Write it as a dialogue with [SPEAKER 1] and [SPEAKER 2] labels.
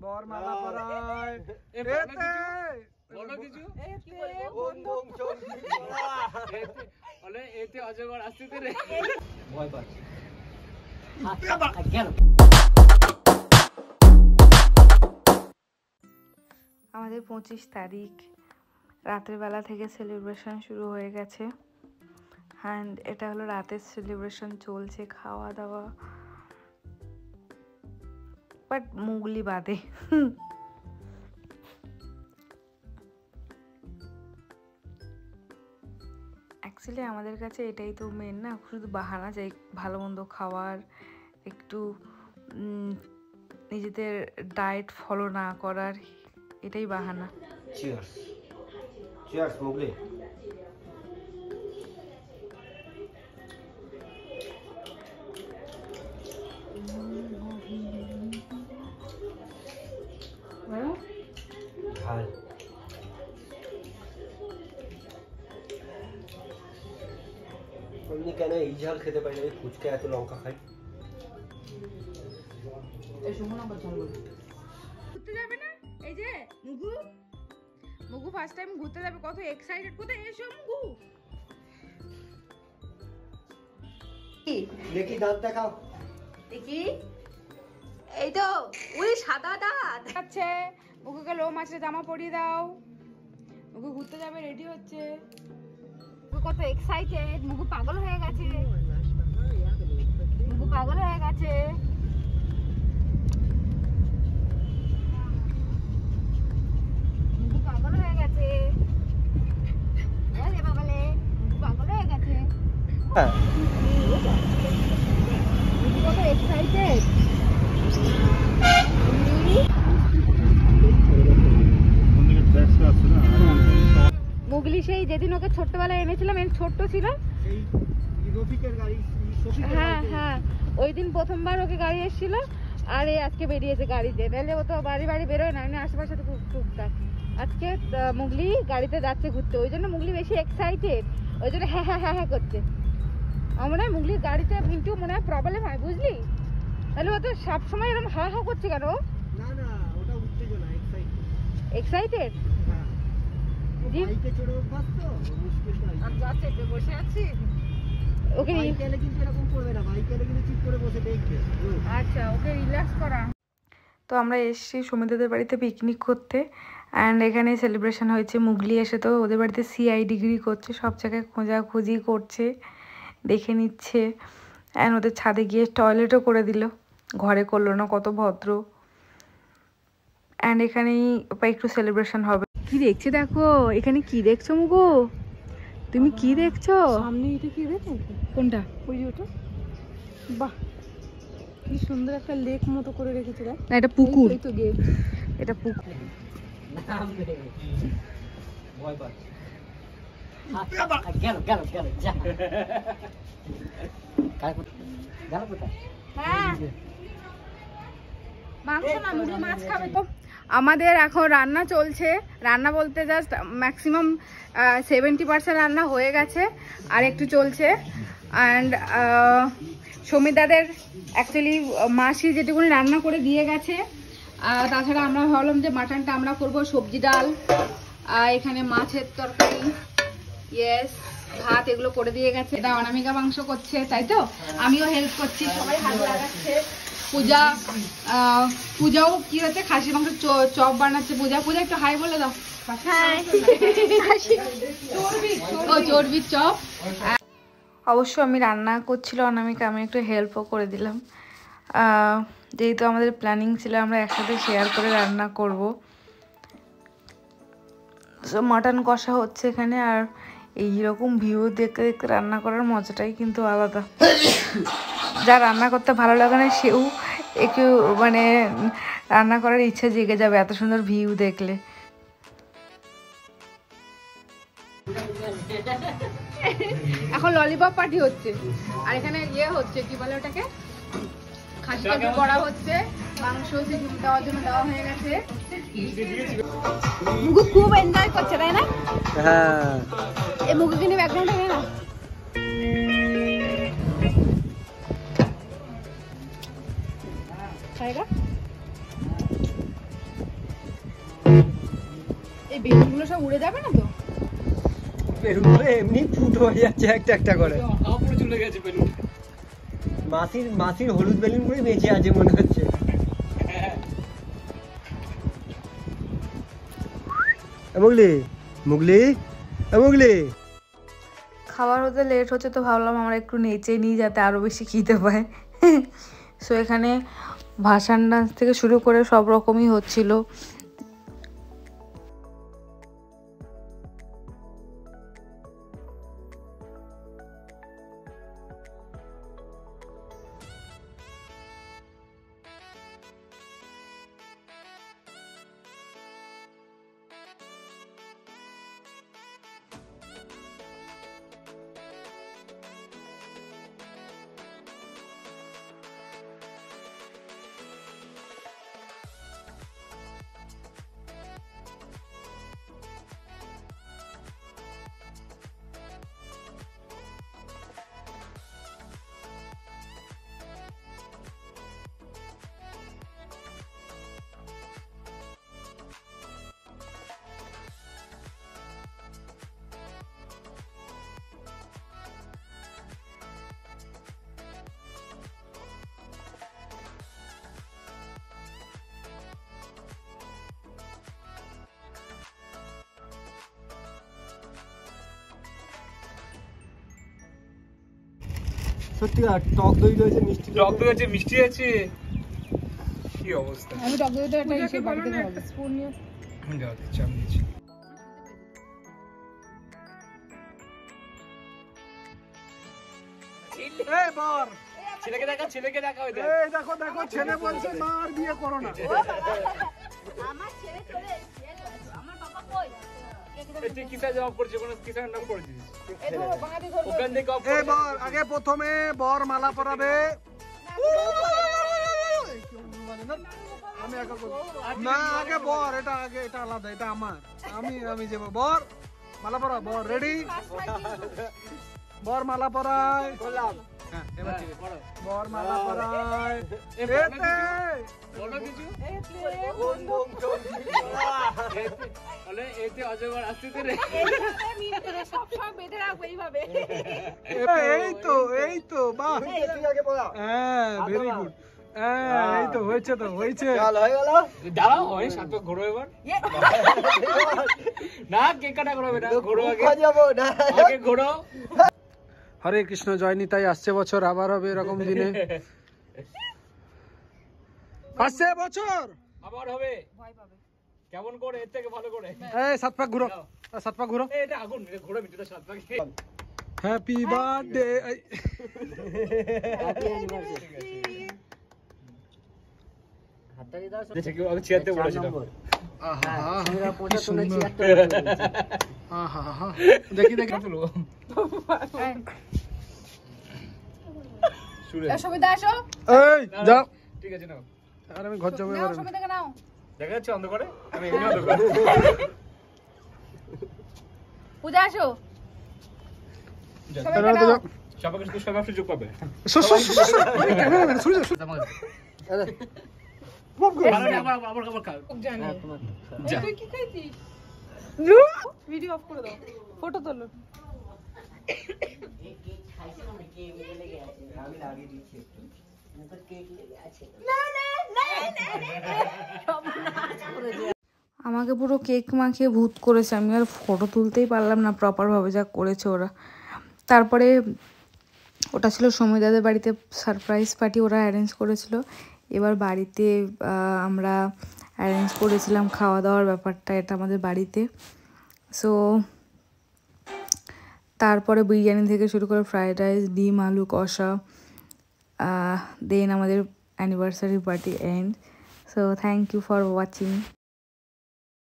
[SPEAKER 1] বরমালা পরায় এতে অজগর আসতে রে ভয় পাচ্ছি।
[SPEAKER 2] আমাদের 25 তারিখ রাতের বেলা থেকে সেলিব্রেশন শুরু হয়ে গেছে। অ্যান্ড এটা হলো রাতের সেলিব্রেশন, চলছে খাওয়া দাওয়া, বাট মুগলি বাদে। অ্যাকচুয়ালি আমাদের কাছে এটাই তো মেন না, শুধু বাহানা চাই ভালো মন্দ খাওয়ার, একটু নিজেদের ডায়েট ফলো না করার, এটাই বাহানা।
[SPEAKER 3] Cheers cheers Mugli. ঝাল কেন এই ঝাল খেতে পারি না, ফুচকা এত লঙ্কা খাই।
[SPEAKER 2] ঘুরতে যাবে না? এই যে মুগু ফার্স্ট টাইম ঘুরতে যাবে, কত এক্সাইটেড। কোথায় এসো মুগু?
[SPEAKER 3] দেখি দাঁত দেখাও,
[SPEAKER 2] দেখি। এই তো ওই সাদা দাঁত আছে। মুগুকে লো মাছের জামা পরিয়ে দাও। মুগু ঘুরতে যাবে, রেডি হচ্ছে। কত এক্সাইটেড, মুগু পাগল হয়ে গেছে। মুগু পাগল হয়ে গেছে। মুগু পাগল হয়ে গেছে। আরে বাবালে, মুগু পাগল হয়ে গেছে। মুগু কত এক্সাইটেড। মুগলি সেই যেদিন ওকে ছোট্টবেলায় এনেছিলাম, ছোট্ট ছিল। হ্যাঁ হ্যাঁ, ওই দিন প্রথমবার ওকে গাড়ি এসেছিল, আর এই আজকে বেরিয়েছে গাড়িতে। নাহলে ও তো বাড়ি বাড়ি বেরোয় না, এমনি আশেপাশে তো টুকটাক। আজকে মুগলি গাড়িতে যাচ্ছে ঘুরতে, ওই জন্য মুগলি বেশি এক্সাইটেড, ওই জন্য হ্যাঁ হ্যাঁ হ্যাঁ হ্যাঁ করছে। আমার মনে হয় মুগলির গাড়িতে কিন্তু মনে হয় প্রবলেম হয়, বুঝলি? তাহলে ও তো সবসময় এরকম হা হা করছে কেন?
[SPEAKER 1] না না, ওটা উত্তেজনা,
[SPEAKER 2] এক্সাইটেড।
[SPEAKER 1] বাইকে চড়ে অভ্যাস তো, মুশকিল নাই। আর যাচ্ছে যে বসে আছি, ওকে বাইকে এলে কিন্তু এরকম করবে না, বাইকে এলে কিন্তু চুপ করে বসে দেখবে।
[SPEAKER 2] আচ্ছা, ওকে রিল্যাক্স করা। তো আমরা এসেছি সুমিতাদের বাড়িতে পিকনিক করতে, অ্যান্ড এখানে সেলিব্রেশন হয়েছে। মুগলি এসে তো ওদের বাড়িতে CI ডিগ্রি করছে, সব জায়গায় খোঁজাখুঁজি করছে, দেখে নিচ্ছে। অ্যান্ড ওদের ছাদে গিয়ে টয়লেটও করে দিল, ঘরে করলো না, কত ভদ্র। অ্যান্ড এখানেই একটু সেলিব্রেশন হবে। কি দেখছে দেখো, এখানে কি দেখছো মুগু? তুমি কি দেখছো?
[SPEAKER 1] সামনে এটা কি দেখো?
[SPEAKER 2] কোনটা?
[SPEAKER 1] ওই যে ওটা, বাহ কি সুন্দর একটা লেক মতো করে রেখেছে।
[SPEAKER 2] না, এটা পুকুর।
[SPEAKER 1] এই তো গেট,
[SPEAKER 2] এটা পুকুর।
[SPEAKER 3] ভয় পাচ্ছি।
[SPEAKER 2] আমাদের এখন রান্না চলছে। রান্না বলতে জাস্ট ম্যাক্সিমাম 70% রান্না হয়ে গেছে, আর একটু চলছে। অ্যান্ড সমিতাদের অ্যাকচুয়ালি মাসি যেটুকুনি রান্না করে দিয়ে গেছে। তাছাড়া আমরা ভাবলাম যে মাটনটা আমরা করব, সবজি ডাল, এখানে মাছের তরকারি, ইয়েস, ভাত, এগুলো করে দিয়ে গেছে। এটা অনামিকা মাংস করছে, তাই তো? আমিও হেল্প করছি, সবাই হাত লাগাচ্ছে। পূজাও কি হচ্ছে, খাসি মাংস চপ বানাচ্ছে। পূজা একটু হাই বলে দাও। চর্বির চপ। অবশ্য আমি রান্না করছিল অনামিকা, আমি একটু হেল্পও করে দিলাম। যেহেতু আমাদের প্ল্যানিং ছিল আমরা একসাথে শেয়ার করে রান্না করব। মাটন কষা হচ্ছে এখানে, আর এইরকম ভিউ দেখতে দেখতে রান্না করার মজাটাই কিন্তু আলাদা। যা রান্না করতে ভালো লাগে না সেও একটু মানে রান্না করার ইচ্ছা জেগে যাবে এত সুন্দর ভিউ দেখলে। এখন ললিপপ পার্টি হচ্ছে, আর এখানে ইয়ে হচ্ছে, কি বলে ওটাকে, খাসি করা হচ্ছে। মাংস দেওয়ার জন্য দেওয়া হয়ে গেছে। মুগু খুব এনজয় করছে, তাই না?
[SPEAKER 3] হ্যাঁ,
[SPEAKER 2] এই মুগু কিনে ব্যাকগ্রাউন্ডে না খায়গা। বেলুনগুলো সব উড়ে যাবে না তো?
[SPEAKER 3] বেলুনগুলো এমনি ফুট হয়ে যাচ্ছে একটা একটা করে।
[SPEAKER 1] পুরো চলে গেছে বেলুন।
[SPEAKER 3] মাসির হলুদ বেলুন করে বেঁচে আছে মনে হচ্ছে। মুগলি মুগলি মুগলি।
[SPEAKER 2] খাবার হতে লেট হচ্ছে তো ভাবলাম আমরা একটু নেচে নিই যাতে আরও বেশি খিদে পায়। সো এখানে ভাসান ডান্স থেকে শুরু করে সব রকমই হচ্ছিল।
[SPEAKER 3] সত্যি টক দই রয়েছে, মিষ্টি
[SPEAKER 1] টক দই আছে, মিষ্টি আছে, কি অবস্থা।
[SPEAKER 2] আমি টক দইটা একটা ইসে বাড়িতে খাবো। স্পুন নিয়ে
[SPEAKER 1] যাও দিচ্ছি, আমি দিচ্ছি।
[SPEAKER 4] এই বর,
[SPEAKER 1] ছেলেকে দেখা, ছেলেকে দেখা। ওই দেখ,
[SPEAKER 4] এই দেখো দেখো, ছেলে বলছে মার বিয়ে করো না।
[SPEAKER 2] আমার ছেলে চলে এসেছে, আমার বাবা কই?
[SPEAKER 1] তুই কিসের জবাব করছিস? কোন কিসের নাম করেছিস?
[SPEAKER 2] এই ধরো বাঁধি ধরো।
[SPEAKER 1] ওখান থেকে অফ
[SPEAKER 4] এই বর, আগে প্রথমে বর মালা পরাবে। আমি আগে করবো। না আগে বর, এটা আগে, এটা আলাদা, এটা আমার। আমি যাবো। বর মালা পরা, বর রেডি। বর মালা পরায়। হ্যাঁ, এবার ঠিক আছে। বর মালা পরায়। এতে
[SPEAKER 1] বলো কিছু।
[SPEAKER 2] এই প্লে
[SPEAKER 1] বলে এতে অজগর আসতে রে।
[SPEAKER 2] সব বেঁধে রাখবো এইভাবে।
[SPEAKER 4] এই তো বাহ।
[SPEAKER 3] তুই আগে বলা।
[SPEAKER 4] হ্যাঁ, ভেরি গুড। হ্যাঁ, এই তো হয়েছে, তো হয়েছে।
[SPEAKER 3] চল হয়ে গেল।
[SPEAKER 1] দাঁড়াও, হয় সাত পাক ঘোরো এবার। না কেক কাটা করবে না, ঘোরো আগে,
[SPEAKER 3] যাবো না।
[SPEAKER 1] আগে ঘোরো।
[SPEAKER 4] হরে কৃষ্ণ, জয় নিতাই। আসছে বছর আবার হবে এরকম দিনে। আসছে বছর
[SPEAKER 1] আবার হবে।
[SPEAKER 2] ভয় পাবে।
[SPEAKER 1] কেমন করে? এর থেকে ভালো করে।
[SPEAKER 4] এই সাত পাক ঘুরো, সাত পাক ঘুরো।
[SPEAKER 1] এটা আগুন, এটা ঘোরো মিটুটা সাত পাক।
[SPEAKER 4] Happy birthday.
[SPEAKER 3] হাততালি দাও।
[SPEAKER 1] দেখে কেউ আগে ছিয়াতে বলেছিল।
[SPEAKER 4] দেখি দেখি।
[SPEAKER 1] তুলো শুনে।
[SPEAKER 2] সুবিধা আসো।
[SPEAKER 4] এই যাও।
[SPEAKER 1] ঠিক আছে নাও।
[SPEAKER 4] আর আমি ঘর যাবো
[SPEAKER 2] নাও
[SPEAKER 4] এবার।
[SPEAKER 2] সুবিধা নাও।
[SPEAKER 1] দেখা যাচ্ছে অন্ধকারে? আমি এমনি অন্ধকার।
[SPEAKER 2] পূজা আসো।
[SPEAKER 4] তাহলে তো যাও।
[SPEAKER 1] সবাইকে সবাই সুযোগ পাবে।
[SPEAKER 4] ক্যামেরাম্যান শুরু যা।
[SPEAKER 1] আবার খা।
[SPEAKER 2] জানি। তুই কি খাইছিস? ভিডিও অফ করে দাও। ফটো তোলো।
[SPEAKER 3] আমি লাগিয়ে দিচ্ছি একটু। কেক লেগে আছে।
[SPEAKER 2] আমাকে পুরো কেক মাখিয়ে ভূত করেছে। আমি আর ফটো তুলতেই পারলাম না প্রপারভাবে, যা করেছে ওরা। তারপরে ওটা ছিল সমীদাদের বাড়িতে সারপ্রাইজ পার্টি, ওরা অ্যারেঞ্জ করেছিল। এবার বাড়িতে আমরা অ্যারেঞ্জ করেছিলাম খাওয়া দাওয়ার ব্যাপারটা, এটা আমাদের বাড়িতে। সো তারপরে বিরিয়ানি থেকে শুরু করে ফ্রাইড রাইস, ডিম আলু কষা, দেন আমাদের anniversary party end. So thank you for watching.